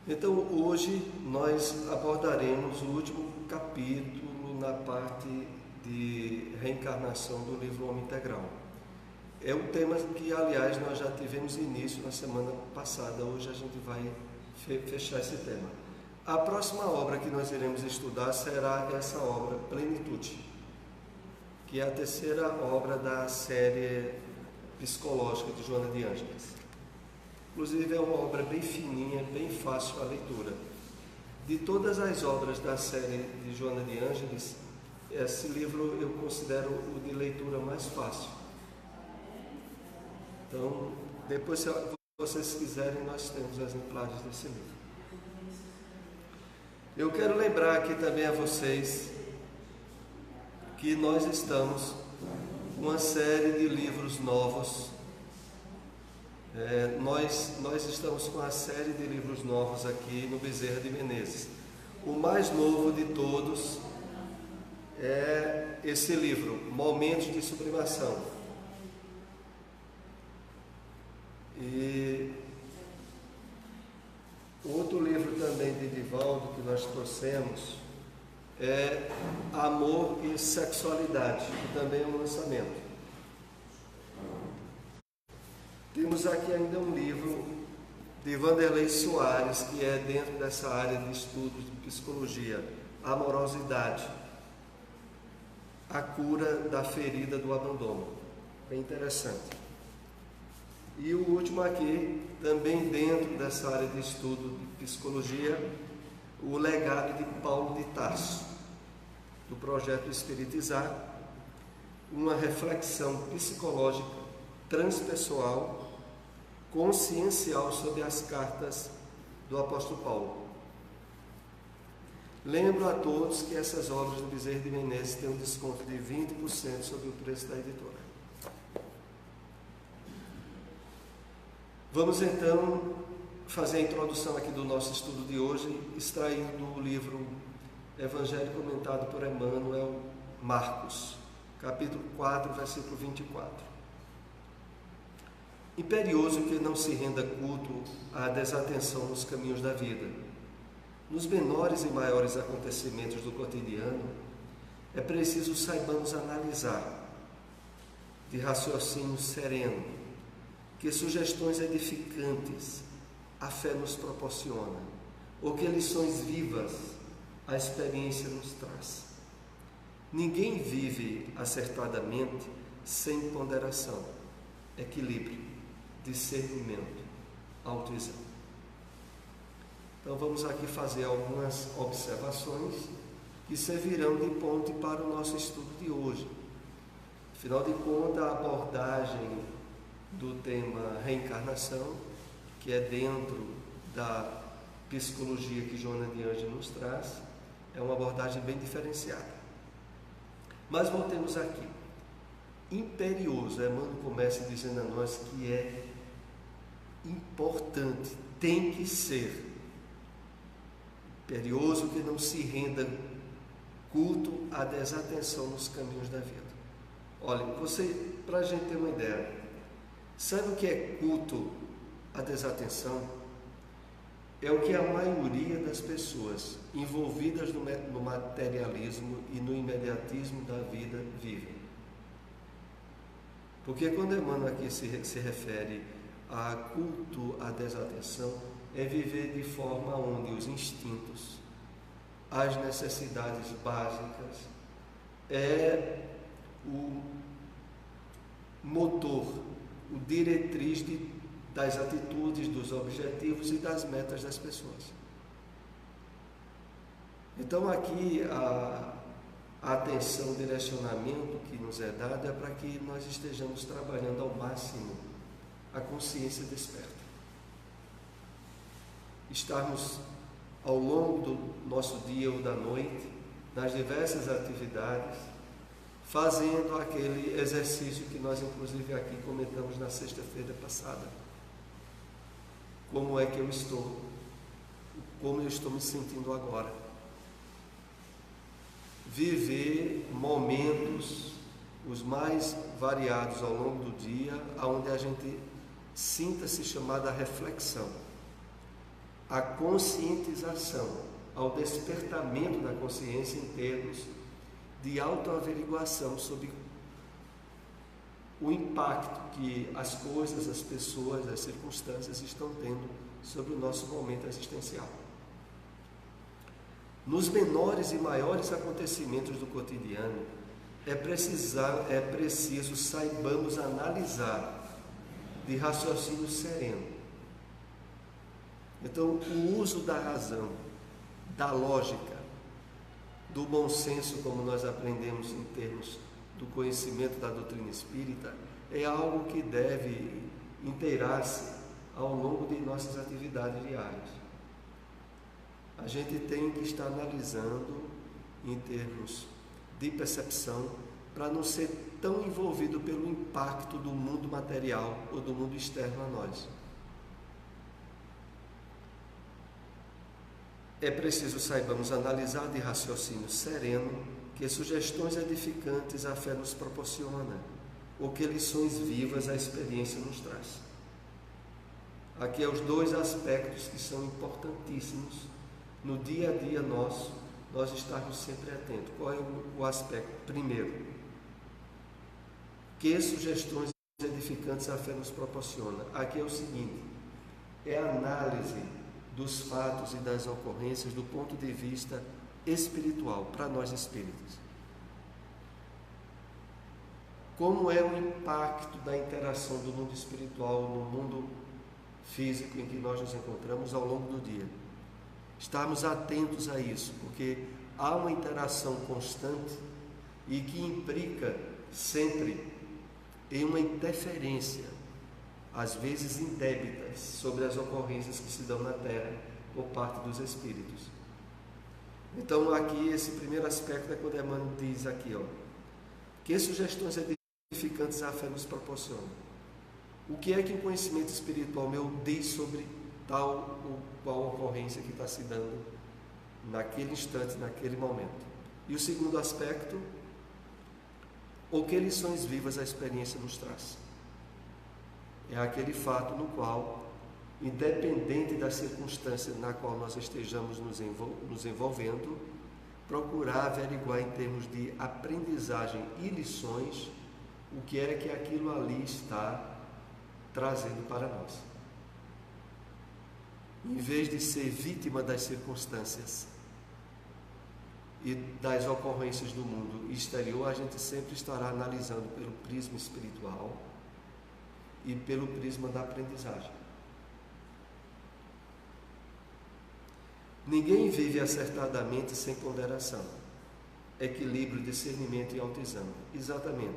Então, hoje nós abordaremos o último capítulo na parte de reencarnação do livro Homem Integral. É um tema que, aliás, nós já tivemos início na semana passada. Hoje a gente vai fechar esse tema. A próxima obra que nós iremos estudar será essa obra, Plenitude, que é a terceira obra da série psicológica de Joana de Ângeles. Inclusive é uma obra bem fininha, bem fácil a leitura. De todas as obras da série de Joana de Ângeles, esse livro eu considero o de leitura mais fácil. Então, depois, se vocês quiserem, nós temos exemplares desse livro. Eu quero lembrar aqui também a vocês que nós estamos com uma série de livros novos. Nós estamos com a série de livros novos aqui no Bezerra de Menezes. O mais novo de todos é esse livro, Momentos de Sublimação. E outro livro também de Divaldo que nós trouxemos é Amor e Sexualidade, que também é um lançamento. Temos aqui ainda um livro de Vanderlei Soares, que é dentro dessa área de estudos de psicologia, Amorosidade, a cura da ferida do abandono. Bem interessante. E o último aqui, também dentro dessa área de estudo de psicologia, o legado de Paulo de Tarso, do projeto Espiritizar, uma reflexão psicológica transpessoal, consciencial sobre as cartas do apóstolo Paulo. Lembro a todos que essas obras do Bezerra de Menezes têm um desconto de 20% sobre o preço da editora. Vamos então fazer a introdução aqui do nosso estudo de hoje, extraído do livro Evangelho comentado por Emmanuel, Marcos, capítulo 4, versículo 24. Imperioso que não se renda culto à desatenção nos caminhos da vida. Nos menores e maiores acontecimentos do cotidiano, é preciso saibamos analisar, de raciocínio sereno, que sugestões edificantes a fé nos proporciona, ou que lições vivas a experiência nos traz. Ninguém vive acertadamente sem ponderação, equilíbrio, discernimento, autoexame. Então vamos aqui fazer algumas observações que servirão de ponte para o nosso estudo de hoje. Afinal de contas, a abordagem do tema reencarnação, que é dentro da psicologia que Joana de Ângeles nos traz, é uma abordagem bem diferenciada. Mas voltemos aqui. Imperioso, Emmanuel começa dizendo a nós que é importante, tem que ser imperioso que não se renda culto à desatenção nos caminhos da vida. Olha, para a gente ter uma ideia, sabe o que é culto à desatenção? É o que a maioria das pessoas envolvidas no materialismo e no imediatismo da vida vivem. Porque quando Emmanuel aqui se refere a culto à desatenção, é viver de forma onde os instintos, as necessidades básicas, é o motor, o diretriz das atitudes, dos objetivos e das metas das pessoas. Então aqui a atenção, o direcionamento que nos é dado é para que nós estejamos trabalhando ao máximo a consciência desperta. Estarmos ao longo do nosso dia ou da noite, nas diversas atividades, fazendo aquele exercício que nós inclusive aqui comentamos na sexta-feira passada. Como é que eu estou? Como eu estou me sentindo agora? Viver momentos os mais variados ao longo do dia, onde a gente sinta-se chamada a reflexão. à conscientização, ao despertamento da consciência em termos de autoaveriguação sobre o impacto que as coisas, as pessoas, as circunstâncias estão tendo sobre o nosso momento existencial. Nos menores e maiores acontecimentos do cotidiano, é preciso saibamos analisar de raciocínio sereno. Então, o uso da razão, da lógica, do bom senso, como nós aprendemos em termos do conhecimento da doutrina espírita, é algo que deve inteirar-se ao longo de nossas atividades diárias. A gente tem que estar analisando em termos de percepção para não ser tão envolvido pelo impacto do mundo material ou do mundo externo a nós. É preciso saibamos analisar de raciocínio sereno que sugestões edificantes a fé nos proporciona, ou que lições vivas a experiência nos traz. Aqui é os dois aspectos que são importantíssimos no dia a dia nosso, nós estarmos sempre atentos. Qual é o aspecto? Primeiro, que sugestões edificantes a fé nos proporciona? Aqui é o seguinte, é a análise dos fatos e das ocorrências do ponto de vista espiritual, para nós espíritas. Como é o impacto da interação do mundo espiritual no mundo físico em que nós nos encontramos ao longo do dia? Estarmos atentos a isso, porque há uma interação constante e que implica sempre em uma interferência, às vezes indébitas, sobre as ocorrências que se dão na Terra por parte dos espíritos. Então, aqui, esse primeiro aspecto é quando Emmanuel diz aqui, que sugestões edificantes a fé nos proporciona? O que é que o conhecimento espiritual meu diz sobre tal ou qual ocorrência que está se dando naquele instante, naquele momento? E o segundo aspecto, ou que lições vivas a experiência nos traz? É aquele fato no qual, independente da circunstância na qual nós estejamos nos envolvendo, procurar averiguar em termos de aprendizagem e lições o que é que aquilo ali está trazendo para nós. Em vez de ser vítima das circunstâncias e das ocorrências do mundo exterior, a gente sempre estará analisando pelo prisma espiritual e pelo prisma da aprendizagem. Ninguém vive acertadamente sem ponderação, equilíbrio, discernimento e autoexame. Exatamente.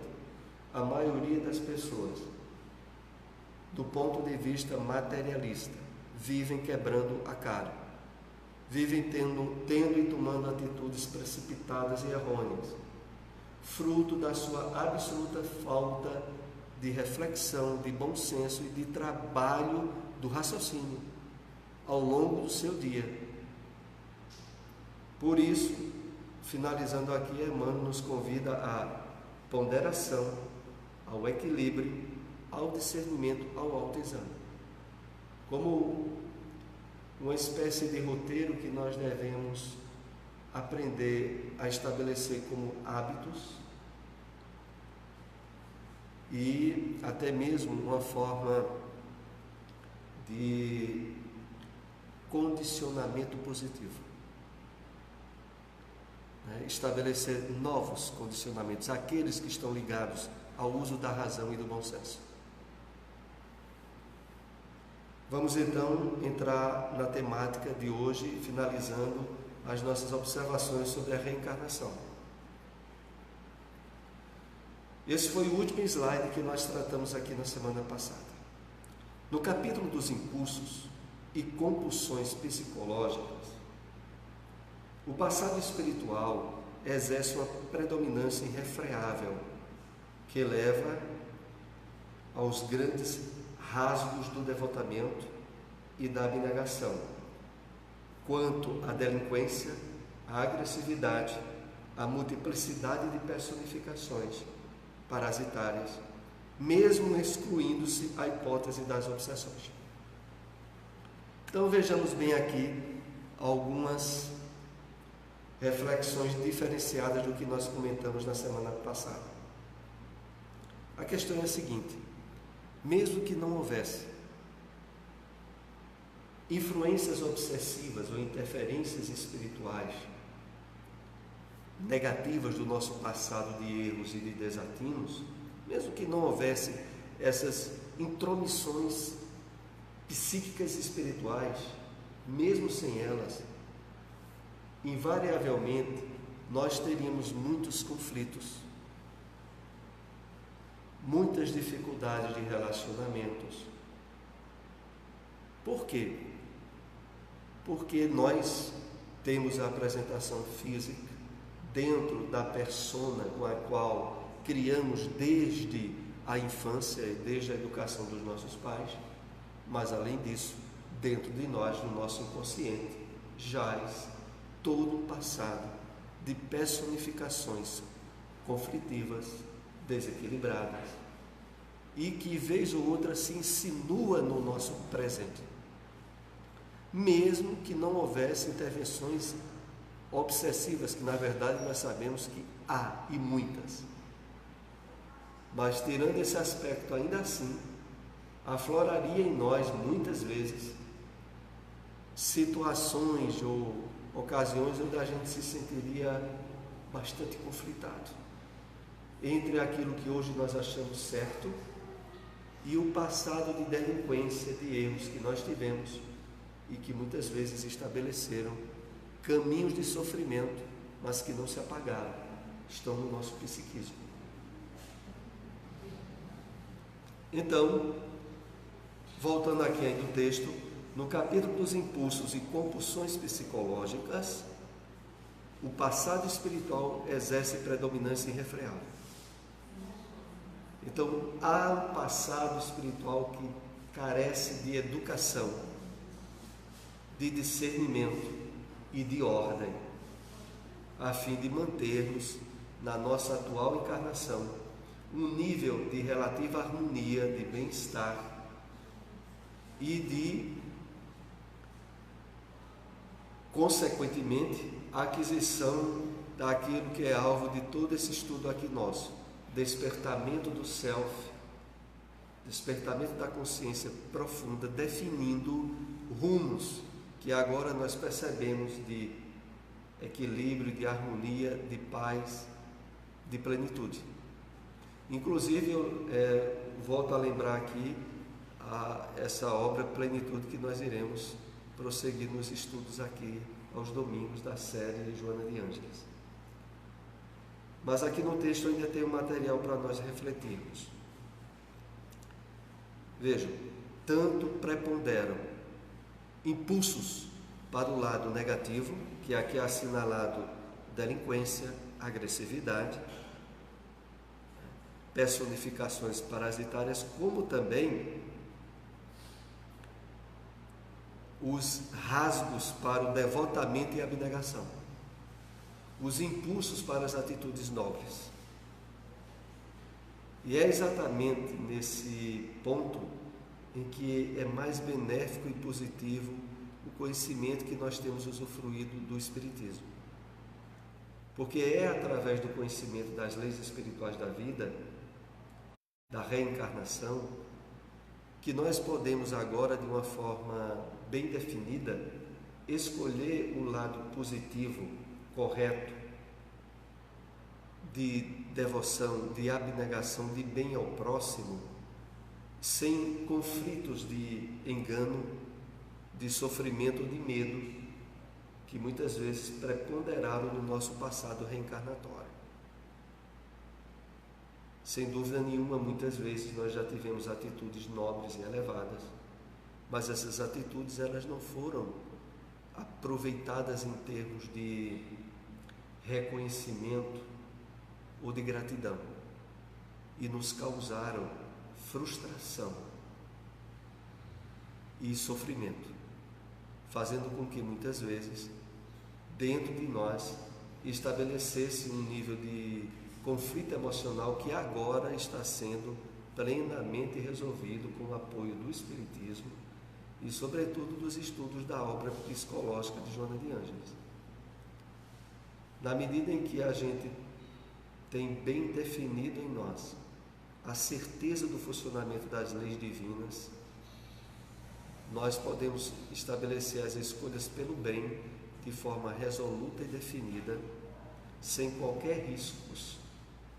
A maioria das pessoas, do ponto de vista materialista, vivem quebrando a cara, vivem tendo e tomando atitudes precipitadas e errôneas, fruto da sua absoluta falta de reflexão, de bom senso e de trabalho do raciocínio ao longo do seu dia. Por isso, finalizando aqui, Emmanuel nos convida à ponderação, ao equilíbrio, ao discernimento, ao autoexame, como uma espécie de roteiro que nós devemos aprender a estabelecer como hábitos e até mesmo uma forma de condicionamento positivo. Estabelecer novos condicionamentos, aqueles que estão ligados ao uso da razão e do bom senso. Vamos então entrar na temática de hoje, finalizando as nossas observações sobre a reencarnação. Esse foi o último slide que nós tratamos aqui na semana passada. No capítulo dos impulsos e compulsões psicológicas, o passado espiritual exerce uma predominância irrefreável que leva aos grandes rasgos do devotamento e da abnegação, quanto à delinquência, à agressividade, à multiplicidade de personificações parasitárias, mesmo excluindo-se a hipótese das obsessões. Então vejamos bem aqui algumas reflexões diferenciadas do que nós comentamos na semana passada. A questão é a seguinte: mesmo que não houvesse influências obsessivas ou interferências espirituais negativas do nosso passado de erros e de desatinos, mesmo que não houvesse essas intromissões psíquicas e espirituais, mesmo sem elas, invariavelmente nós teríamos muitos conflitos, muitas dificuldades de relacionamentos. Por quê? Porque nós temos a apresentação física dentro da persona com a qual criamos desde a infância e desde a educação dos nossos pais, mas além disso, dentro de nós, no nosso inconsciente, jaz todo um passado de personificações conflitivas, desequilibradas, e que vez ou outra se insinua no nosso presente, mesmo que não houvesse intervenções obsessivas, que na verdade nós sabemos que há, e muitas. Mas tirando esse aspecto, ainda assim, afloraria em nós muitas vezes situações ou ocasiões onde a gente se sentiria bastante conflitado entre aquilo que hoje nós achamos certo e o passado de delinquência, de erros que nós tivemos e que muitas vezes estabeleceram caminhos de sofrimento, mas que não se apagaram, estão no nosso psiquismo. Então, voltando aqui ainda do texto, no capítulo dos impulsos e compulsões psicológicas, o passado espiritual exerce predominância irrefreável. Então, há um passado espiritual que carece de educação, de discernimento e de ordem, a fim de mantermos na nossa atual encarnação um nível de relativa harmonia, de bem-estar e de, consequentemente, a aquisição daquilo que é alvo de todo esse estudo aqui nosso: despertamento do self, despertamento da consciência profunda, definindo rumos que agora nós percebemos de equilíbrio, de harmonia, de paz, de plenitude. Inclusive, eu volto a lembrar aqui essa obra Plenitude, que nós iremos prosseguir nos estudos aqui aos domingos da série Joana de Ângeles. Mas aqui no texto ainda tem um material para nós refletirmos. Vejam, tanto preponderam impulsos para o lado negativo, que aqui é assinalado delinquência, agressividade, personificações parasitárias, como também os rasgos para o devotamento e abnegação, os impulsos para as atitudes nobres. E é exatamente nesse ponto em que é mais benéfico e positivo o conhecimento que nós temos usufruído do Espiritismo. Porque é através do conhecimento das leis espirituais da vida, da reencarnação, que nós podemos agora, de uma forma bem definida, escolher o lado positivo, correto, de devoção, de abnegação, de bem ao próximo, sem conflitos de engano, de sofrimento ou de medo, que muitas vezes preponderaram no nosso passado reencarnatório. Sem dúvida nenhuma, muitas vezes nós já tivemos atitudes nobres e elevadas, mas essas atitudes elas não foram aproveitadas em termos de reconhecimento ou de gratidão, e nos causaram frustração e sofrimento, fazendo com que muitas vezes dentro de nós estabelecesse um nível de conflito emocional que agora está sendo plenamente resolvido com o apoio do Espiritismo e, sobretudo, dos estudos da obra psicológica de Joana de Ângeles. Na medida em que a gente tem bem definido em nós a certeza do funcionamento das leis divinas, nós podemos estabelecer as escolhas pelo bem de forma resoluta e definida, sem qualquer riscos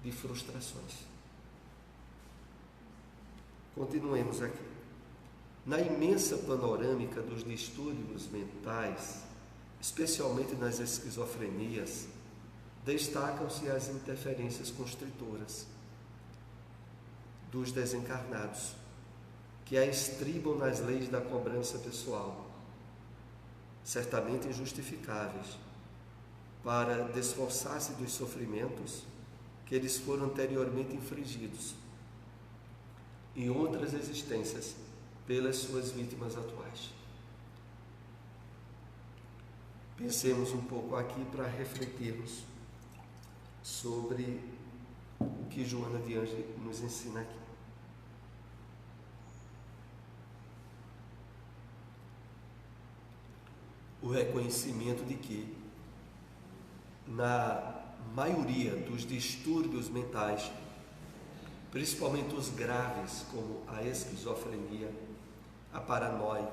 de frustrações. Continuemos aqui. Na imensa panorâmica dos distúrbios mentais, especialmente nas esquizofrenias, destacam-se as interferências constritoras dos desencarnados, que a estribam nas leis da cobrança pessoal, certamente injustificáveis, para desforçar-se dos sofrimentos que eles foram anteriormente infligidos em outras existências pelas suas vítimas atuais. Pensemos um pouco aqui para refletirmos sobre o que Joana de Ângeles nos ensina aqui. O reconhecimento de que, na maioria dos distúrbios mentais, principalmente os graves, como a esquizofrenia, a paranoia,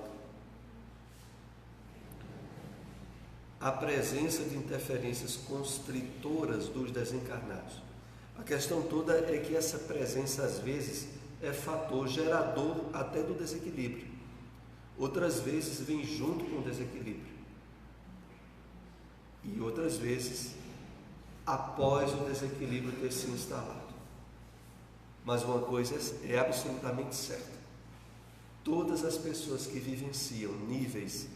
a presença de interferências constritoras dos desencarnados. A questão toda é que essa presença, às vezes, é fator gerador até do desequilíbrio. Outras vezes vem junto com o desequilíbrio. E outras vezes após o desequilíbrio ter se instalado. Mas uma coisa é absolutamente certa: todas as pessoas que vivenciam níveis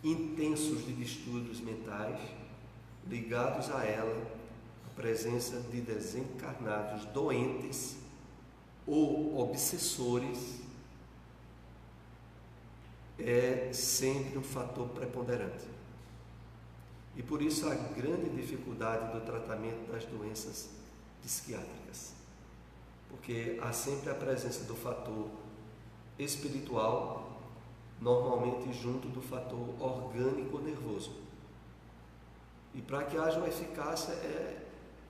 intensos de distúrbios mentais, ligados a ela, a presença de desencarnados doentes ou obsessores, é sempre um fator preponderante. E por isso a grande dificuldade do tratamento das doenças psiquiátricas, porque há sempre a presença do fator espiritual, normalmente junto do fator orgânico nervoso. E para que haja uma eficácia é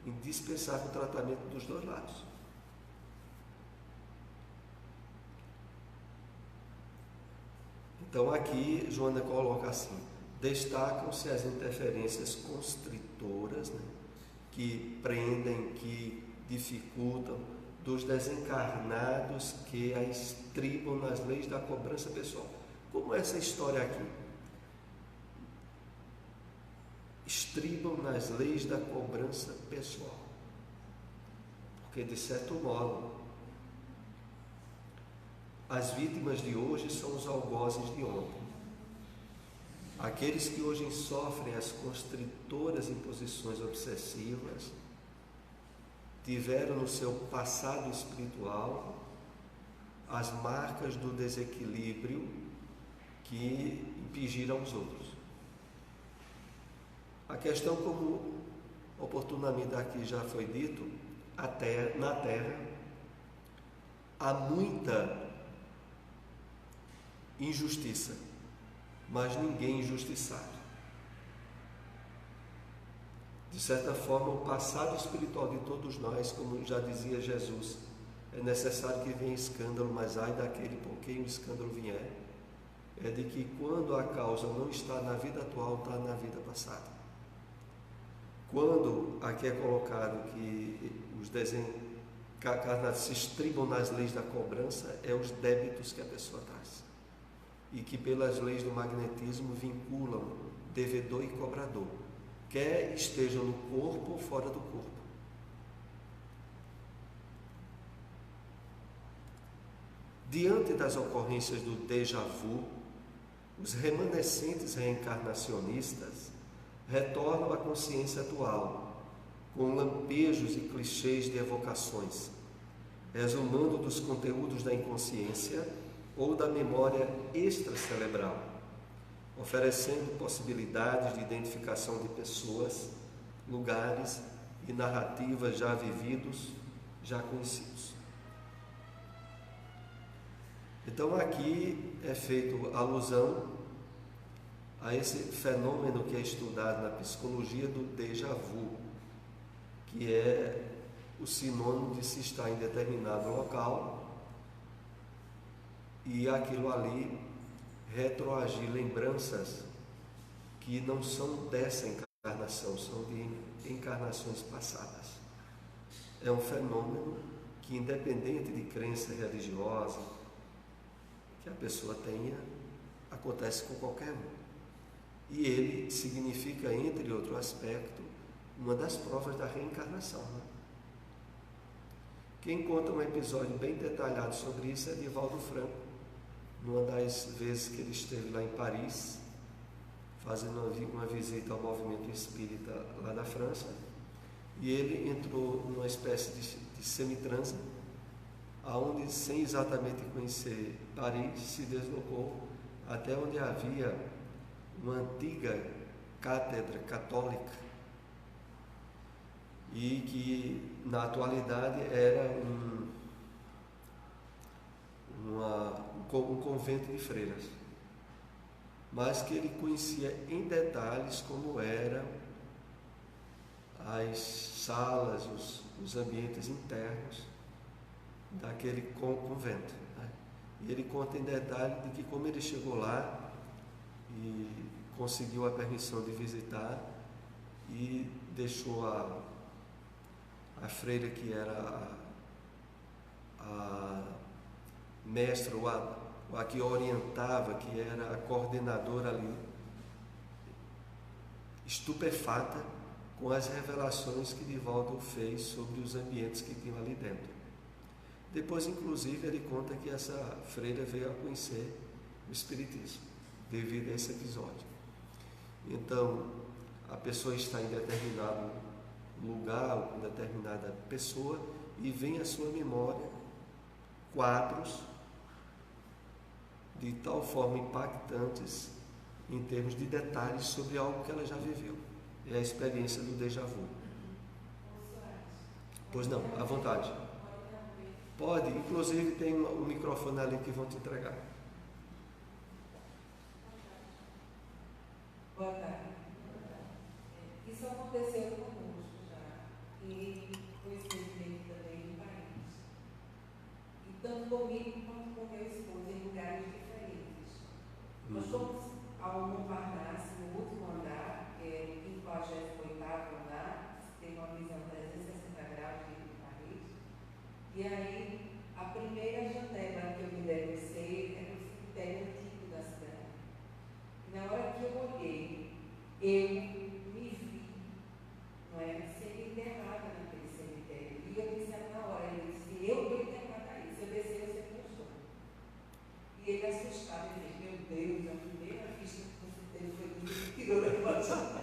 indispensável o tratamento dos dois lados. Então aqui Joana coloca assim: destacam-se as interferências constritoras, que prendem, que dificultam, dos desencarnados que a estribam nas leis da cobrança pessoal. Como essa história aqui? Estribam nas leis da cobrança pessoal. Porque, de certo modo, as vítimas de hoje são os algozes de ontem. Aqueles que hoje sofrem as constritoras imposições obsessivas tiveram no seu passado espiritual as marcas do desequilíbrio que impingiram os outros. A questão, como oportunamente aqui já foi dito, na Terra há muita injustiça, mas ninguém injustiçado. De certa forma, o passado espiritual de todos nós, como já dizia Jesus, é necessário que venha escândalo, mas ai daquele por quem o escândalo vier, é de que quando a causa não está na vida atual, está na vida passada. Quando aqui é colocado que os desencarnados se estribam nas leis da cobrança, é os débitos que a pessoa traz. E que pelas leis do magnetismo vinculam devedor e cobrador, quer estejam no corpo ou fora do corpo. Diante das ocorrências do déjà vu, os remanescentes reencarnacionistas retornam à consciência atual, com lampejos e clichês de evocações, exumando dos conteúdos da inconsciência ou da memória extracerebral, oferecendo possibilidades de identificação de pessoas, lugares e narrativas já vividos, já conhecidos. Então aqui é feito alusão a esse fenômeno que é estudado na psicologia do déjà vu, que é o sinônimo de se estar em determinado local e aquilo ali retroagir lembranças que não são dessa encarnação, são de encarnações passadas. É um fenômeno que, independente de crença religiosa que a pessoa tenha, acontece com qualquer um. E ele significa, entre outro aspecto, uma das provas da reencarnação. Né? Quem conta um episódio bem detalhado sobre isso é Divaldo Franco, numa das vezes que ele esteve lá em Paris, fazendo uma visita ao movimento espírita lá da França, e ele entrou numa espécie de semitranse, aonde, sem exatamente conhecer Paris, se deslocou até onde havia uma antiga cátedra católica e que na atualidade era um convento de freiras, mas que ele conhecia em detalhes como eram as salas, os ambientes internos daquele convento. Né? E ele conta em detalhe de que como ele chegou lá e conseguiu a permissão de visitar e deixou a freira que era a mestra, ou a que orientava, que era a coordenadora ali, estupefata com as revelações que Divaldo fez sobre os ambientes que tinham ali dentro. Depois, inclusive, ele conta que essa freira veio a conhecer o Espiritismo, devido a esse episódio. Então, a pessoa está em determinado lugar, com determinada pessoa, e vem à sua memória quadros de tal forma impactantes em termos de detalhes sobre algo que ela já viveu. É a experiência do déjà vu. Pois não, à vontade. Pode, inclusive tem o microfone ali que vão te entregar. Boa tarde. Isso aconteceu conosco já, e coincidentemente também no país. E tanto comigo quanto com meu esposo em lugares diferentes. Nós fomos ao Montparnasse, no último andar, que é o 58º andar, tem uma visão 360 graus de Paris. E aí, a primeira janela que eu me debrucei é no cemitério antigo da cidade. Na hora que eu olhei, eu me vi, não é, sendo enterrada naquele cemitério. E eu disse na hora, ele disse, eu estou enterrada aí, se eu descer, eu sei que eu estou. E ele assustado, ele disse, meu Deus, a primeira ficha que você teve foi que ele tirou da janela.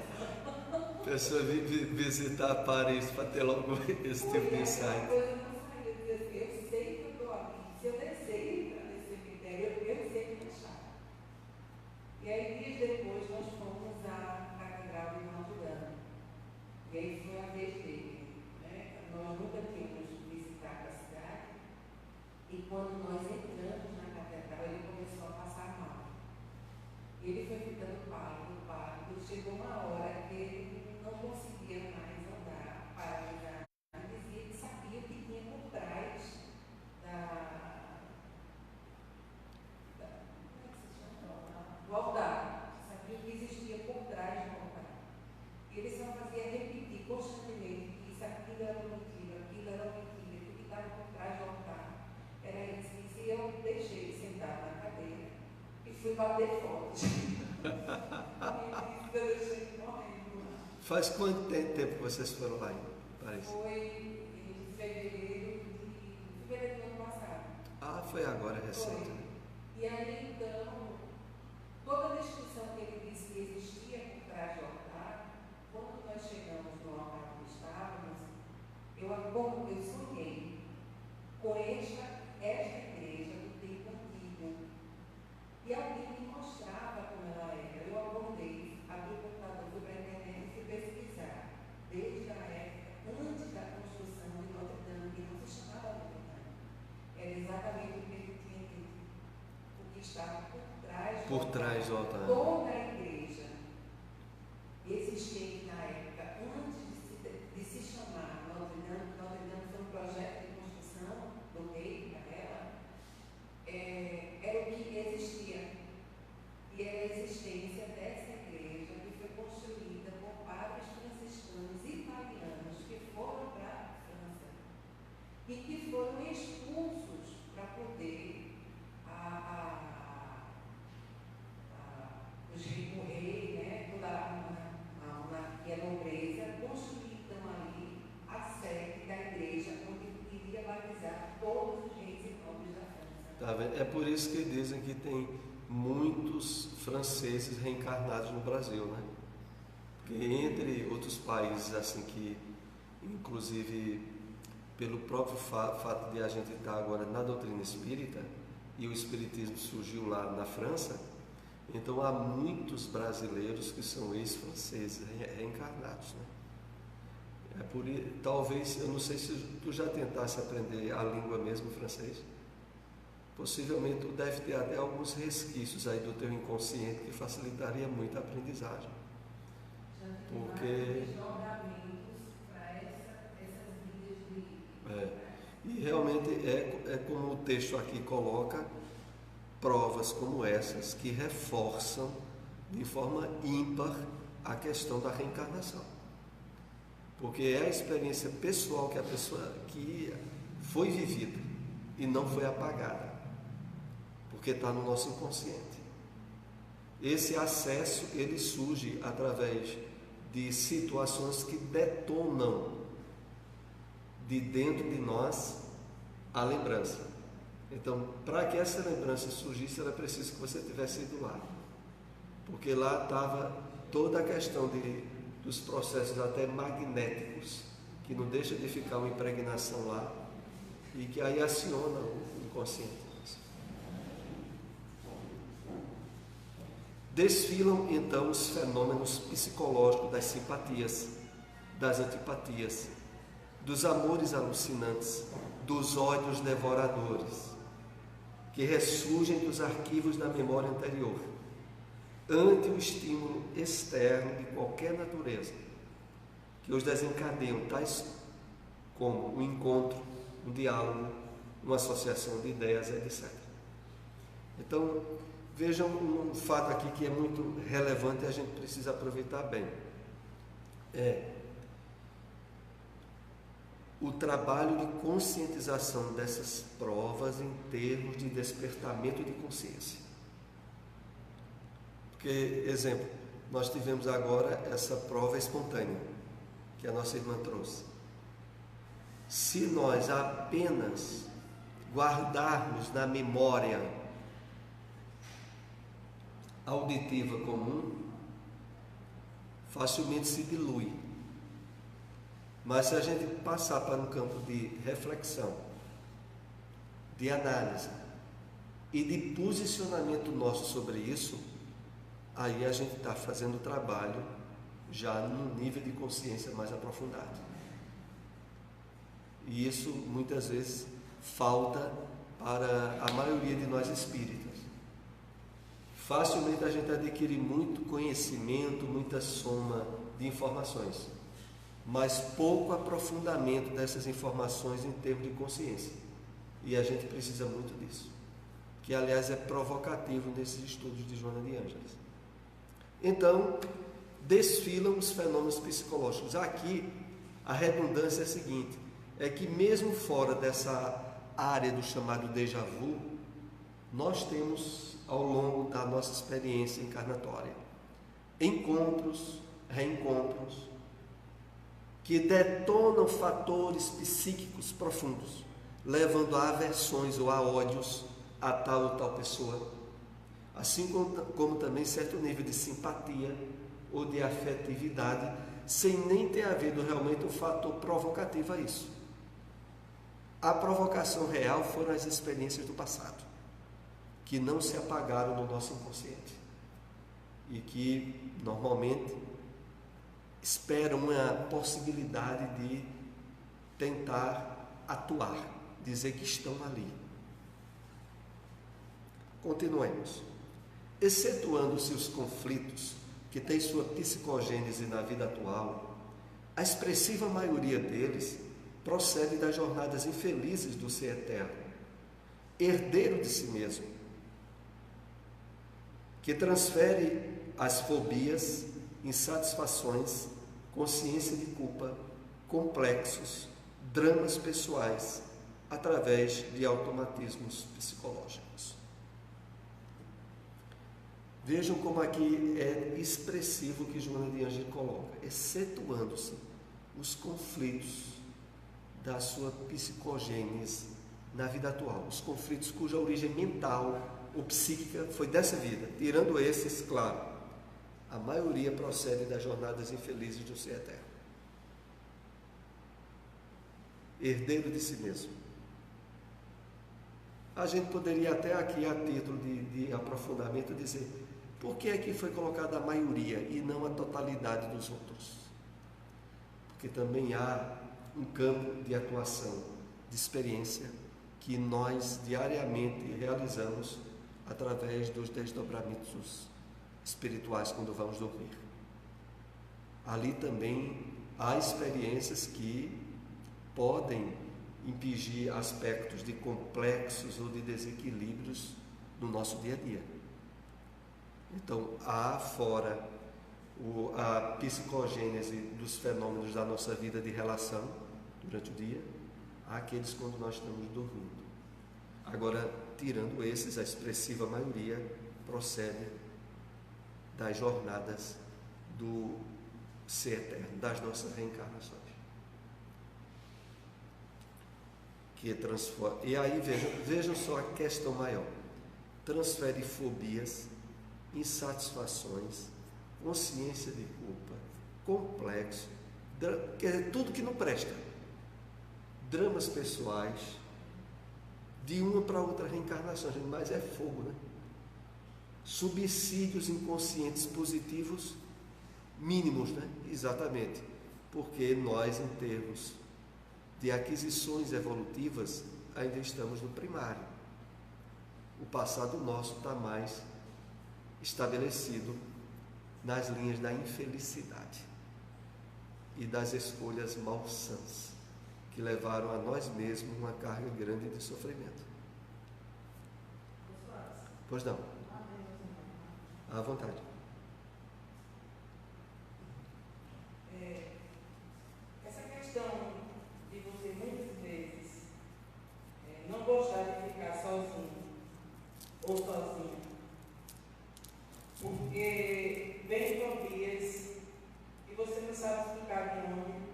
A pessoa vem visitar Paris para ter logo esse tipo de insight. Eu não sabia, eu dizia assim, eu sei que eu estou aqui, se eu descer para esse cemitério, eu sei que é chato. E aí, dias depois, nós fomos à Catedral de Notre Dame. E aí foi a vez dele. Né? Nós nunca tínhamos visitado a cidade. E quando nós entramos na Catedral, ele começou a passar mal. Ele foi ficando pálido, pálido. Chegou uma hora que ele não conseguia mais andar, paralisado. Ele dizia que sabia o que tinha por trás do altar, sabia o que existia por trás do altar. Ele só fazia repetir constantemente que isso, aquilo era mentira, aquilo era mentira, que o que estava por trás do altar era isso. E eu deixei ele sentado na cadeira e fui bater fotos. E eu deixei ele morrendo lá. Faz quanto tempo vocês foram lá em Paris? Foi em fevereiro do ano passado. Ah, foi agora, recente. E aí, então, toda a descrição que ele disse que existia por trás do altar, quando nós chegamos no altar onde estávamos, eu sonhei com esta igreja do tempo antigo. E alguém me mostrava como ela era. Eu acordei, abri o computador, fui para a internet e fui pesquisar. Desde a época, antes da construção de Notre Dame, que não se chamava Notre Dame. Era exatamente o que ele tinha dito. isso que dizem que tem muitos franceses reencarnados no Brasil, né? Porque entre outros países, assim, que inclusive pelo próprio fato de a gente estar agora na doutrina espírita, e o espiritismo surgiu lá na França, então há muitos brasileiros que são ex-franceses reencarnados, né? Talvez, eu não sei se tu já tentasse aprender a língua mesmo, francês. Possivelmente tu deve ter até alguns resquícios aí do teu inconsciente que facilitaria muito a aprendizagem. Porque e realmente é como o texto aqui coloca, provas como essas que reforçam de forma ímpar a questão da reencarnação. Porque é a experiência pessoal que a pessoa que foi vivida e não foi apagada, porque está no nosso inconsciente. Esse acesso ele surge através de situações que detonam de dentro de nós a lembrança. Então, para que essa lembrança surgisse, era preciso que você tivesse ido lá, porque lá estava toda a questão dos processos até magnéticos, que não deixa de ficar uma impregnação lá e que aí aciona o inconsciente. Desfilam então os fenômenos psicológicos das simpatias, das antipatias, dos amores alucinantes, dos ódios devoradores, que ressurgem dos arquivos da memória anterior, ante o estímulo externo de qualquer natureza, que os desencadeiam, tais como um encontro, um diálogo, uma associação de ideias, etc. Então, vejam um fato aqui que é muito relevante e a gente precisa aproveitar bem. O trabalho de conscientização dessas provas em termos de despertamento de consciência. Porque, exemplo, nós tivemos agora essa prova espontânea que a nossa irmã trouxe. Se nós apenas guardarmos na memória auditiva comum, facilmente se dilui. Mas se a gente passar para um campo de reflexão, de análise e de posicionamento nosso sobre isso, aí a gente está fazendo o trabalho já num nível de consciência mais aprofundado. E isso muitas vezes falta para a maioria de nós espíritas. Facilmente a gente adquire muito conhecimento, muita soma de informações, mas pouco aprofundamento dessas informações em termos de consciência. E a gente precisa muito disso, que aliás é provocativo nesses estudos de Joana de Ângeles. Então, desfilam os fenômenos psicológicos. Aqui, a redundância é a seguinte, é que mesmo fora dessa área do chamado déjà vu, nós temos, ao longo da nossa experiência encarnatória, encontros, reencontros, que detonam fatores psíquicos profundos, levando a aversões ou a ódios a tal ou tal pessoa, assim como também certo nível de simpatia ou de afetividade, sem nem ter havido realmente um fator provocativo a isso. A provocação real foram as experiências do passado, que não se apagaram no nosso inconsciente e que normalmente esperam uma possibilidade de tentar atuar, dizer que estão ali. Continuemos. Excetuando-se os conflitos que têm sua psicogênese na vida atual, a expressiva maioria deles procede das jornadas infelizes do ser eterno, herdeiro de si mesmo, que transfere as fobias, insatisfações, consciência de culpa, complexos, dramas pessoais, através de automatismos psicológicos. Vejam como aqui é expressivo o que Joana de Ângeles coloca, excetuando-se os conflitos da sua psicogênese na vida atual, os conflitos cuja origem mental ou psíquica foi dessa vida. Tirando esses, claro, a maioria procede das jornadas infelizes do ser eterno. Herdeiro de si mesmo. A gente poderia até aqui, a título de aprofundamento, dizer: por que é que foi colocada a maioria e não a totalidade dos outros? Porque também há um campo de atuação, de experiência, que nós diariamente realizamos através dos desdobramentos espirituais quando vamos dormir. Ali também há experiências que podem impingir aspectos de complexos ou de desequilíbrios no nosso dia a dia. Então, há fora a psicogênese dos fenômenos da nossa vida de relação durante o dia, há aqueles quando nós estamos dormindo. Agora, tirando esses, a expressiva maioria procede das jornadas do ser eterno, das nossas reencarnações. Que transforma. E aí vejam só a questão maior. Transfere fobias, insatisfações, consciência de culpa, complexo, quer dizer, tudo que não presta. Dramas pessoais, de uma para outra reencarnação, mas é fogo, né? Subsídios inconscientes positivos mínimos, né? Exatamente, porque nós, em termos de aquisições evolutivas, ainda estamos no primário. O passado nosso está mais estabelecido nas linhas da infelicidade e das escolhas malsãs, que levaram a nós mesmos uma carga grande de sofrimento. Pois não. À vontade. Essa questão de você muitas vezes não gostar de ficar sozinho ou sozinha, porque vem fobias e você não sabe explicar de onde.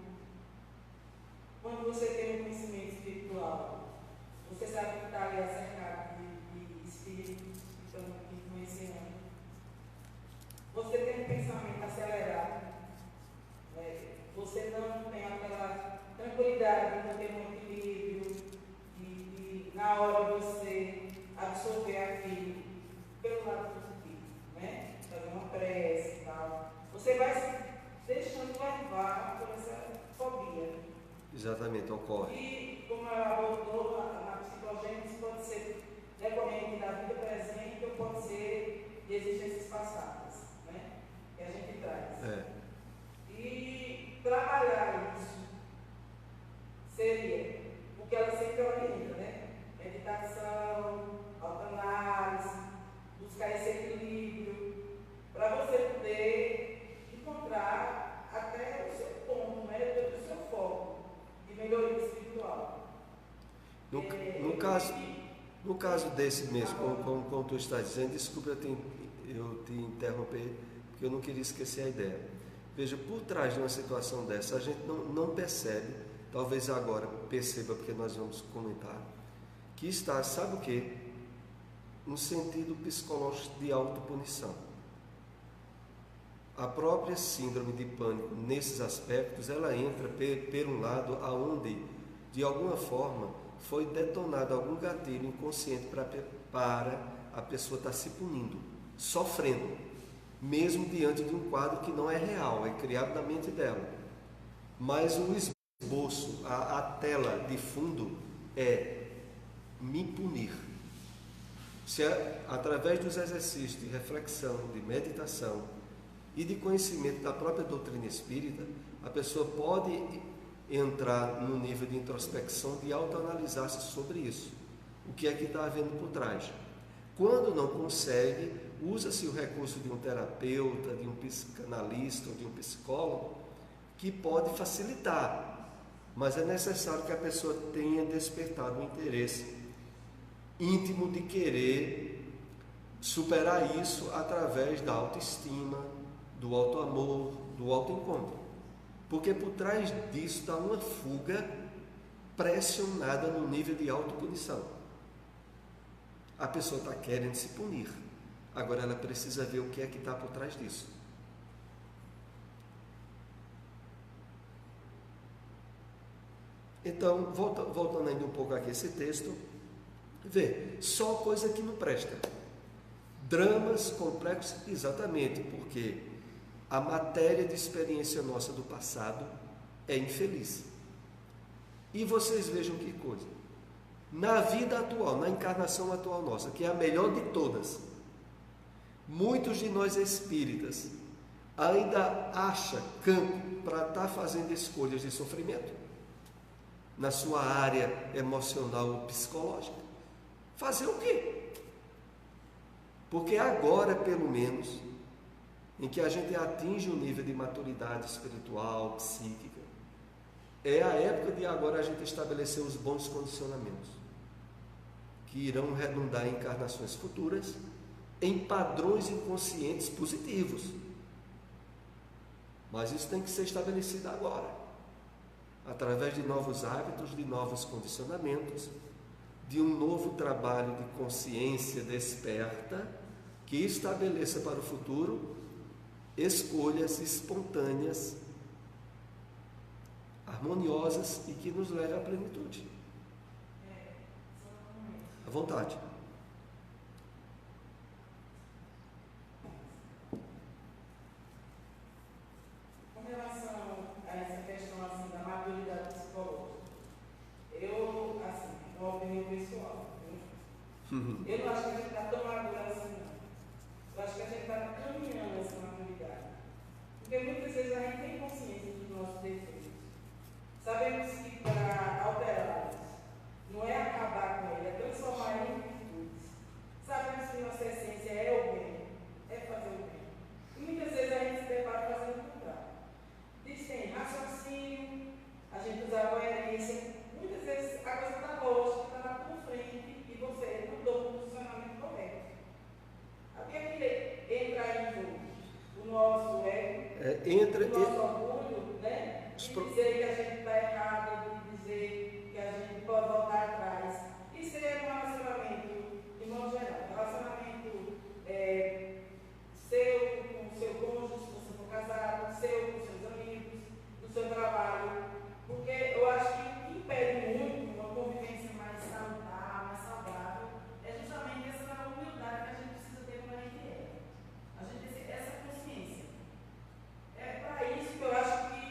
Quando você tem um conhecimento espiritual, você sabe que está ali acercado de espíritos que estão influenciando. Você tem um pensamento acelerado, você não tem aquela tranquilidade de manter um equilíbrio, de na hora você absorver aquilo pelo lado positivo, né? Fazer uma prece e tal. Você vai se deixando levar por essa fobia. Exatamente, ocorre. E, como ela abordou, a psicogênese pode ser decorrente da vida presente ou pode ser de existências passadas, né? Que a gente traz. E trabalhar isso seria o que ela sempre orienta, né? Meditação, autoanálise, buscar esse equilíbrio, para você poder encontrar até o seu ponto, né? O seu foco de melhoria espiritual. No caso desse mesmo, como tu está dizendo, desculpa eu te interromper, porque eu não queria esquecer a ideia. Veja, por trás de uma situação dessa, a gente não percebe, talvez agora perceba, porque nós vamos comentar, que está, sabe o quê? Um sentido psicológico de autopunição. A própria síndrome de pânico, nesses aspectos, ela entra por um lado aonde, de alguma forma, foi detonado algum gatilho inconsciente para a pessoa estar se punindo, sofrendo, mesmo diante de um quadro que não é real, é criado na mente dela. Mas o esboço, a tela de fundo é me punir. Se através dos exercícios de reflexão, de meditação e de conhecimento da própria doutrina espírita, a pessoa pode entrar no nível de introspecção, de autoanalisar-se sobre isso. O que é que está havendo por trás? Quando não consegue, usa-se o recurso de um terapeuta, de um psicanalista ou de um psicólogo, que pode facilitar, mas é necessário que a pessoa tenha despertado um interesse íntimo de querer superar isso através da autoestima, do autoamor, do autoencontro. Porque por trás disso está uma fuga pressionada no nível de autopunição. A pessoa está querendo se punir. Agora ela precisa ver o que é que está por trás disso. Então, voltando ainda um pouco aqui esse texto, vê, só coisa que não presta. Dramas complexos, exatamente, porque a matéria de experiência nossa do passado é infeliz. E vocês vejam que coisa. Na vida atual, na encarnação atual nossa, que é a melhor de todas, muitos de nós espíritas ainda acham campo para estar fazendo escolhas de sofrimento na sua área emocional ou psicológica. Fazer o quê? Porque agora, pelo menos, em que a gente atinge um nível de maturidade espiritual, psíquica, é a época de agora a gente estabelecer os bons condicionamentos, que irão redundar em encarnações futuras, em padrões inconscientes positivos. Mas isso tem que ser estabelecido agora, através de novos hábitos, de novos condicionamentos, de um novo trabalho de consciência desperta, que estabeleça para o futuro escolhas espontâneas, harmoniosas e que nos leve à plenitude. À vontade. Com relação a essa questão assim, da maturidade psicológica, eu, assim, uma opinião pessoal, eu não acho que a gente está tão maduro assim, não. Eu acho que a gente está caminhando essa maturidade. Porque muitas vezes a gente tem consciência dos nossos defeitos. Sabemos que para alterá-los não é acabar com ele, é transformar ele em virtudes. Sabemos que nossa essência é o bem, é fazer o bem. E muitas vezes a gente se depara fazendo o contrário. Diz tem raciocínio, a gente usa a coerência. Muitas vezes a coisa está lógica, está na tua frente e você não dá o posicionamento correto. O que é que entra aí em jogo? O nosso ego, o nosso orgulho, né? De dizer que a gente está errado, de dizer que a gente pode voltar atrás. Isso é um relacionamento, de modo geral, relacionamento seu com o seu cônjuge, se você for casado, seu com seus amigos, do seu trabalho, porque eu acho que o que impede muito uma convivência mais saudável, é justamente essa humildade que a gente precisa ter quando a gente é. A gente tem essa consciência. É para isso que eu acho que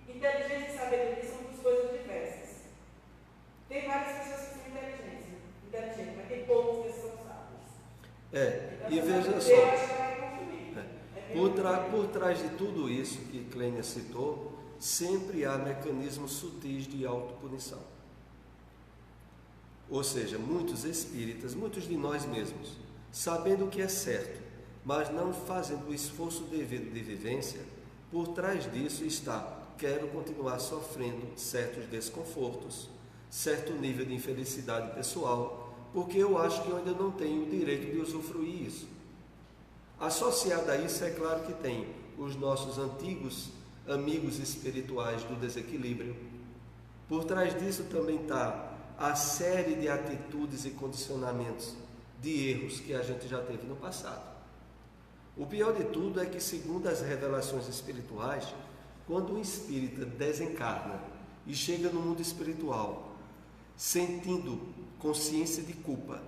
inteligência e sabedoria são duas coisas diversas. Tem várias pessoas que são inteligentes, mas tem poucas que são sábias. Então, E veja só, eu acho que vai construir. por trás de tudo isso que Clênia citou, sempre há mecanismos sutis de autopunição. Ou seja, muitos espíritas, muitos de nós mesmos, sabendo o que é certo, mas não fazendo o esforço devido de vivência, por trás disso está: quero continuar sofrendo certos desconfortos, certo nível de infelicidade pessoal, porque eu acho que eu ainda não tenho o direito de usufruir isso. Associado a isso, é claro que tem os nossos antigos amigos espirituais do desequilíbrio. Por trás disso também está a série de atitudes e condicionamentos de erros que a gente já teve no passado. O pior de tudo é que, segundo as revelações espirituais, quando um espírita desencarna e chega no mundo espiritual sentindo consciência de culpa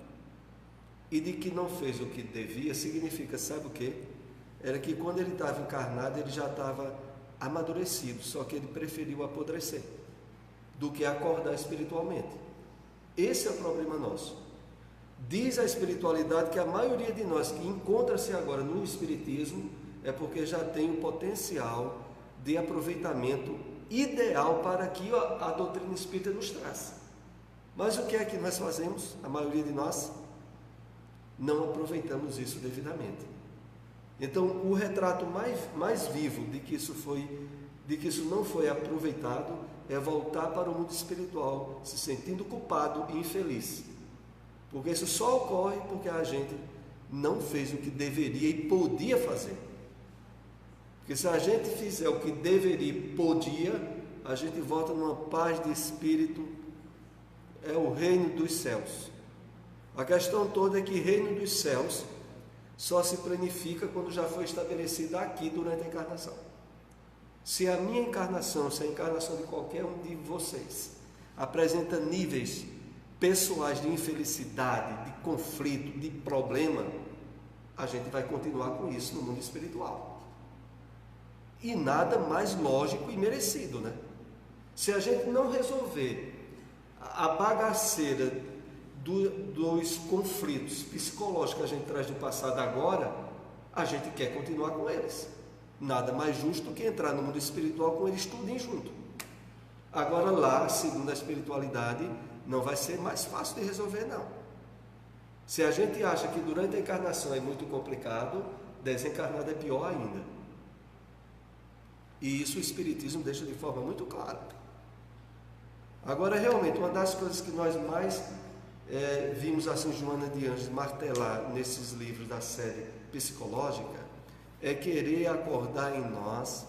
e de que não fez o que devia, significa, sabe o quê? Era que quando ele estava encarnado, ele já estava amadurecido, só que ele preferiu apodrecer do que acordar espiritualmente. Esse é o problema nosso. Diz a espiritualidade que a maioria de nós que encontra-se agora no espiritismo é porque já tem o potencial de aproveitamento ideal para que a doutrina espírita nos traz. Mas o que é que nós fazemos? A maioria de nós não aproveitamos isso devidamente. Então, o retrato mais vivo de que isso não foi aproveitado é voltar para o mundo espiritual se sentindo culpado e infeliz. Porque isso só ocorre porque a gente não fez o que deveria e podia fazer. Porque se a gente fizer o que deveria e podia, a gente volta numa paz de espírito é o reino dos céus. A questão toda é que reino dos céus só se planifica quando já foi estabelecido aqui durante a encarnação. Se a minha encarnação, se a encarnação de qualquer um de vocês apresenta níveis pessoais de infelicidade, de conflito, de problema, a gente vai continuar com isso no mundo espiritual. E nada mais lógico e merecido, né? Se a gente não resolver a bagaceira dos conflitos psicológicos que a gente traz do passado agora, a gente quer continuar com eles. Nada mais justo do que entrar no mundo espiritual com eles tudinho junto. Agora lá, segundo a espiritualidade, não vai ser mais fácil de resolver, não. Se a gente acha que durante a encarnação é muito complicado, desencarnado é pior ainda. E isso o Espiritismo deixa de forma muito clara. Agora, realmente, uma das coisas que nós mais vimos assim Joana de Ângeles martelar nesses livros da série psicológica é querer acordar em nós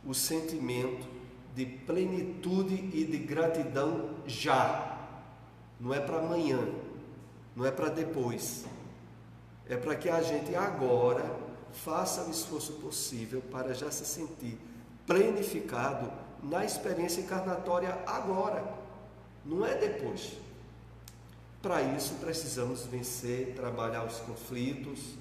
o sentimento de plenitude e de gratidão já. Não é para amanhã, não é para depois. É para que a gente agora faça o esforço possível para já se sentir plenificado na experiência encarnatória agora, não é depois. Para isso precisamos vencer, trabalhar os conflitos,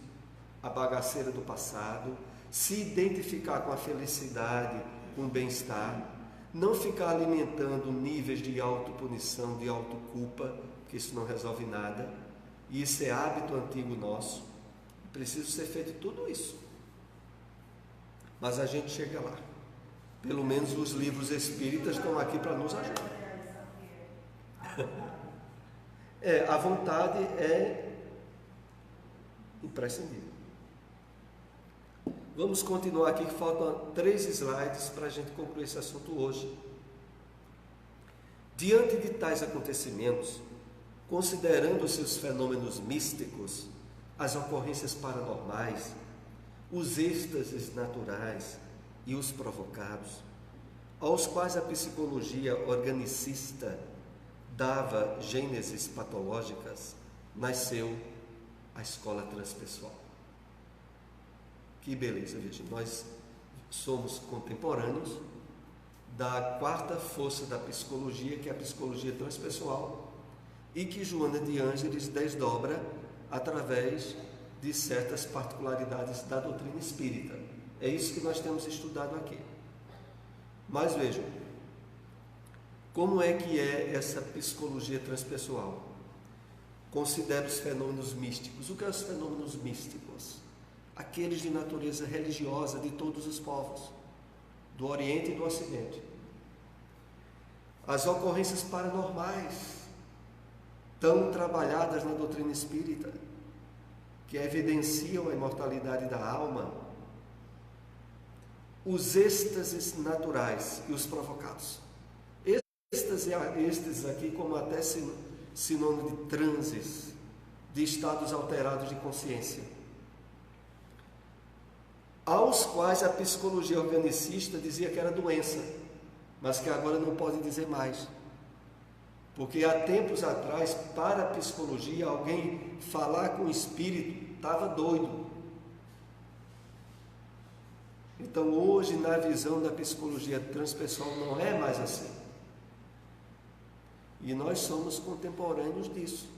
a bagaceira do passado, se identificar com a felicidade, com o bem-estar, não ficar alimentando níveis de autopunição, de autoculpa, porque isso não resolve nada, e isso é hábito antigo nosso. Precisa ser feito tudo isso. Mas a gente chega lá. Pelo menos os livros espíritas estão aqui para nos ajudar. A vontade é imprescindível. Vamos continuar aqui, que faltam 3 slides para a gente concluir esse assunto hoje. Diante de tais acontecimentos, considerando seus fenômenos místicos, as ocorrências paranormais, os êxtases naturais e os provocados, aos quais a psicologia organicista dava gêneses patológicas, nasceu a escola transpessoal. Que beleza, Virgínia. Nós somos contemporâneos da 4ª força da psicologia, que é a psicologia transpessoal, e que Joana de Ângeles desdobra através de certas particularidades da doutrina espírita. É isso que nós temos estudado aqui. Mas vejam, como é que é essa psicologia transpessoal? Considera os fenômenos místicos. O que são os fenômenos místicos? Aqueles de natureza religiosa de todos os povos, do Oriente e do Ocidente. As ocorrências paranormais, tão trabalhadas na doutrina espírita, que evidenciam a imortalidade da alma, os êxtases naturais e os provocados. Êxtases aqui como até sinônimo de transes, de estados alterados de consciência, aos quais a psicologia organicista dizia que era doença, mas que agora não pode dizer mais. Porque há tempos atrás, para a psicologia, alguém falar com o espírito estava doido. Então hoje, na visão da psicologia transpessoal, não é mais assim. E nós somos contemporâneos disso.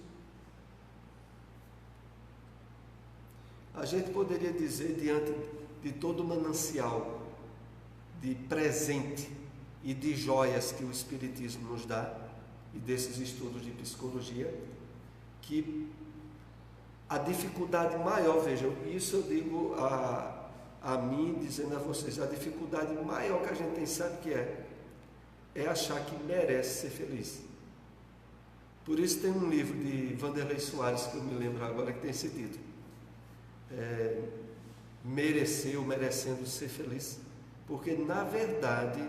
A gente poderia dizer, diante de todo o manancial de presente e de joias que o Espiritismo nos dá, e desses estudos de psicologia, que a dificuldade maior, vejam, isso eu digo a mim, dizendo a vocês, a dificuldade maior que a gente tem, sabe o que é achar que merece ser feliz. Por isso tem um livro de Vanderlei Soares, que eu me lembro agora, que tem esse título, merecendo ser feliz, porque na verdade,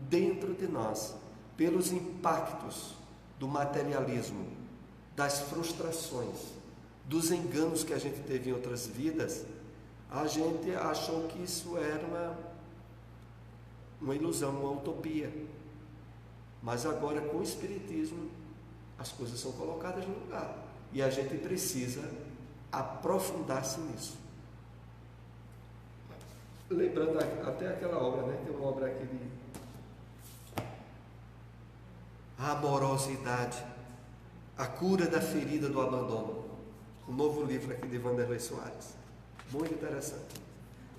dentro de nós, pelos impactos do materialismo, das frustrações, dos enganos que a gente teve em outras vidas, a gente achou que isso era uma ilusão, uma utopia. Mas agora, com o Espiritismo, As coisas são colocadas no lugar e a gente precisa aprofundar-se nisso. Lembrando até aquela obra, né? Tem uma obra aqui de amorosidade, a cura da ferida do abandono. Um novo livro aqui de Wanderlei Soares. Muito interessante.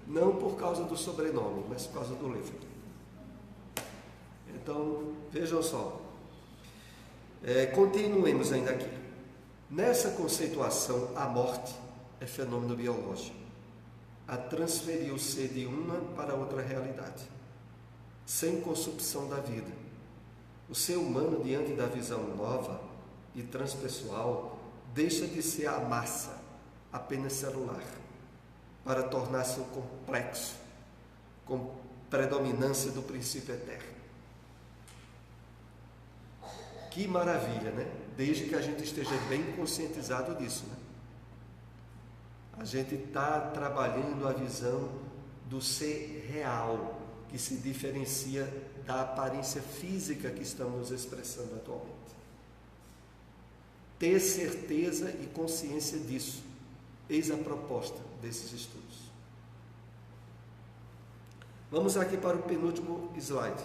Não por causa do sobrenome, mas por causa do livro. Então, vejam só. Continuemos ainda aqui. Nessa conceituação, a morte é fenômeno biológico. A transferir o ser de uma para outra realidade, sem consubção da vida. O ser humano, diante da visão nova e transpessoal, deixa de ser a massa, apenas celular, para tornar-se um complexo, com predominância do princípio eterno. Que maravilha, né? Desde que a gente esteja bem conscientizado disso, né? A gente está trabalhando a visão do ser real, que se diferencia da aparência física que estamos nos expressando atualmente. Ter certeza e consciência disso, eis a proposta desses estudos. Vamos aqui para o penúltimo slide.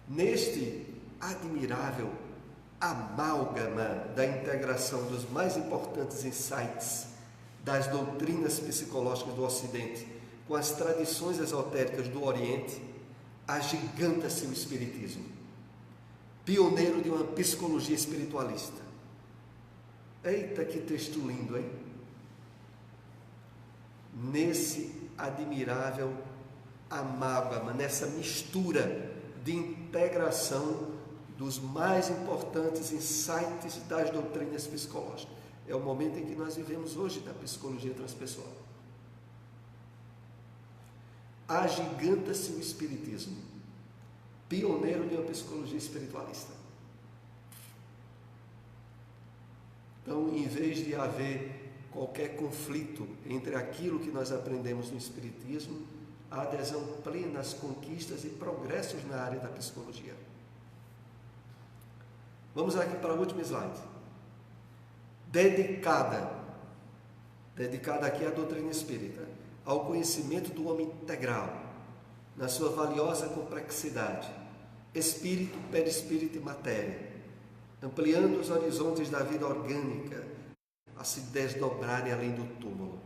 Neste admirável amálgama da integração dos mais importantes insights das doutrinas psicológicas do Ocidente com as tradições esotéricas do Oriente, agiganta-se o Espiritismo, pioneiro de uma psicologia espiritualista. Eita, que texto lindo, hein? Nesse admirável amálgama, nessa mistura de integração dos mais importantes insights das doutrinas psicológicas. É o momento em que nós vivemos hoje da psicologia transpessoal. Agiganta-se o Espiritismo, pioneiro de uma psicologia espiritualista. Então, em vez de haver qualquer conflito entre aquilo que nós aprendemos no Espiritismo, a adesão plena às conquistas e progressos na área da psicologia. Vamos aqui para o último slide. Dedicada aqui à doutrina espírita, ao conhecimento do homem integral, na sua valiosa complexidade, espírito, perispírito e matéria, ampliando os horizontes da vida orgânica a se desdobrarem além do túmulo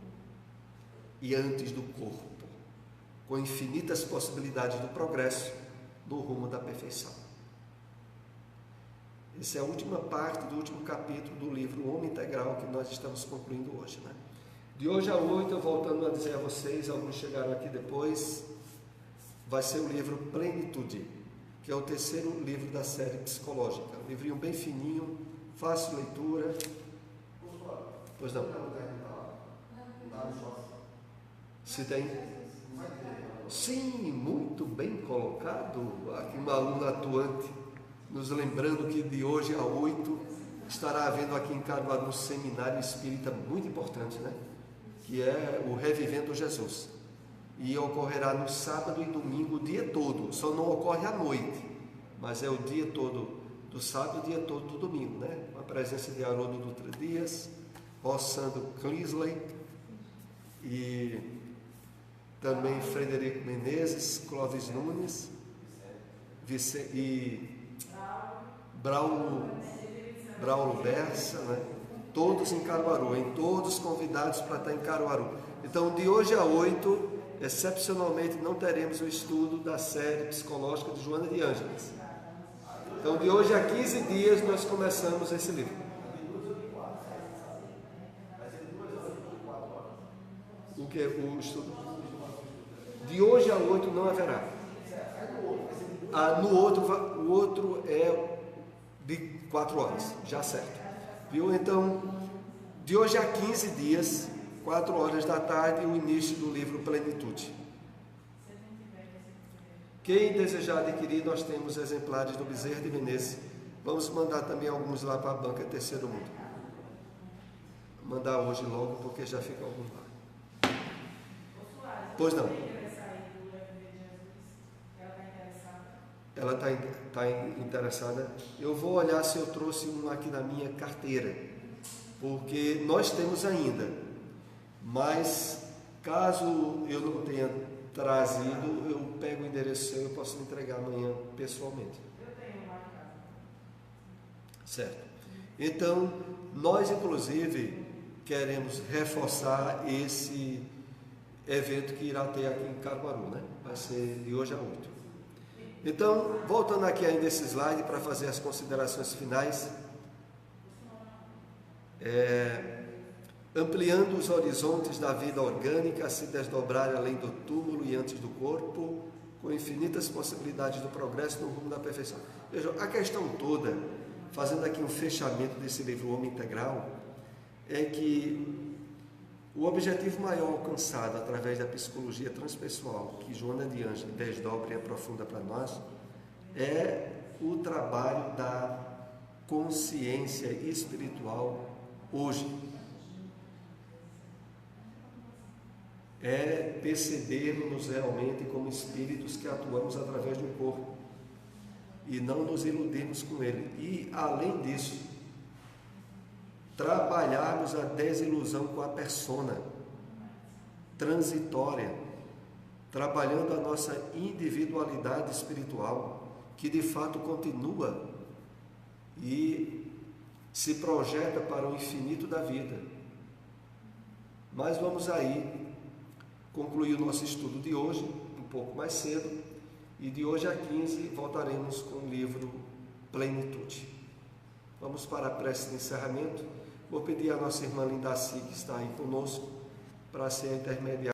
e antes do corpo, com infinitas possibilidades do progresso no rumo da perfeição. Essa é a última parte do último capítulo do livro O Homem Integral que nós estamos concluindo hoje, né? De hoje a 8, eu voltando a dizer a vocês, alguns chegaram aqui depois, vai ser o livro Plenitude, que é o terceiro livro da série psicológica. Um livrinho bem fininho, fácil leitura. Pois não? Se tem? Sim, muito bem colocado. Aqui uma aluna atuante, nos lembrando que de hoje a 8 estará havendo aqui em Caruaru um seminário espírita muito importante, né? Que é o Revivendo Jesus. E ocorrerá no sábado e domingo o dia todo, só não ocorre à noite, mas é o dia todo do sábado e o dia todo do domingo, né? Com a presença de Haroldo Dutra Dias, Rossandro Clinsley e também Frederico Menezes, Clóvis Nunes e Braulo Bessa, né? Todos em Caruaru, em todos convidados para estar em Caruaru. Então, de hoje a 8, excepcionalmente, não teremos o estudo da série psicológica de Joana de Ângeles. Então, de hoje a 15 dias, nós começamos esse livro. O que? O estudo? De hoje a 8 não haverá. O outro é de 4 horas, já certo. Viu? Então, de hoje a 15 dias, 4 horas da tarde, o início do livro Plenitude. Quem desejar adquirir, nós temos exemplares do Bezerra de Menezes. Vamos mandar também alguns lá para a banca Terceiro Mundo. Mandar hoje logo, porque já fica algum lá. Pois não. ela está interessada. Eu vou olhar se eu trouxe um aqui na minha carteira, porque nós temos ainda, mas caso eu não tenha trazido, eu pego o endereço seu e eu posso me entregar amanhã pessoalmente. Eu tenho lá em casa. Certo. Então, nós inclusive queremos reforçar esse evento que irá ter aqui em Caruaru, né? Vai ser de hoje a 8. Então, voltando aqui ainda esse slide para fazer as considerações finais, ampliando os horizontes da vida orgânica a se desdobrar além do túmulo e antes do corpo, com infinitas possibilidades do progresso no rumo da perfeição. Vejam, a questão toda, fazendo aqui um fechamento desse livro O Homem Integral, é que o objetivo maior alcançado através da psicologia transpessoal, que Joana de Ângeles desdobra e aprofunda para nós, é o trabalho da consciência espiritual hoje. É percebermos realmente como espíritos que atuamos através do corpo e não nos iludirmos com ele. E, além disso, trabalharmos a desilusão com a persona transitória, trabalhando a nossa individualidade espiritual, que de fato continua e se projeta para o infinito da vida. Mas vamos aí concluir o nosso estudo de hoje, um pouco mais cedo, e de hoje a 15 voltaremos com o livro Plenitude. Vamos para a prece de encerramento. Vou pedir à nossa irmã Lindaci, que está aí conosco, para ser a intermediária.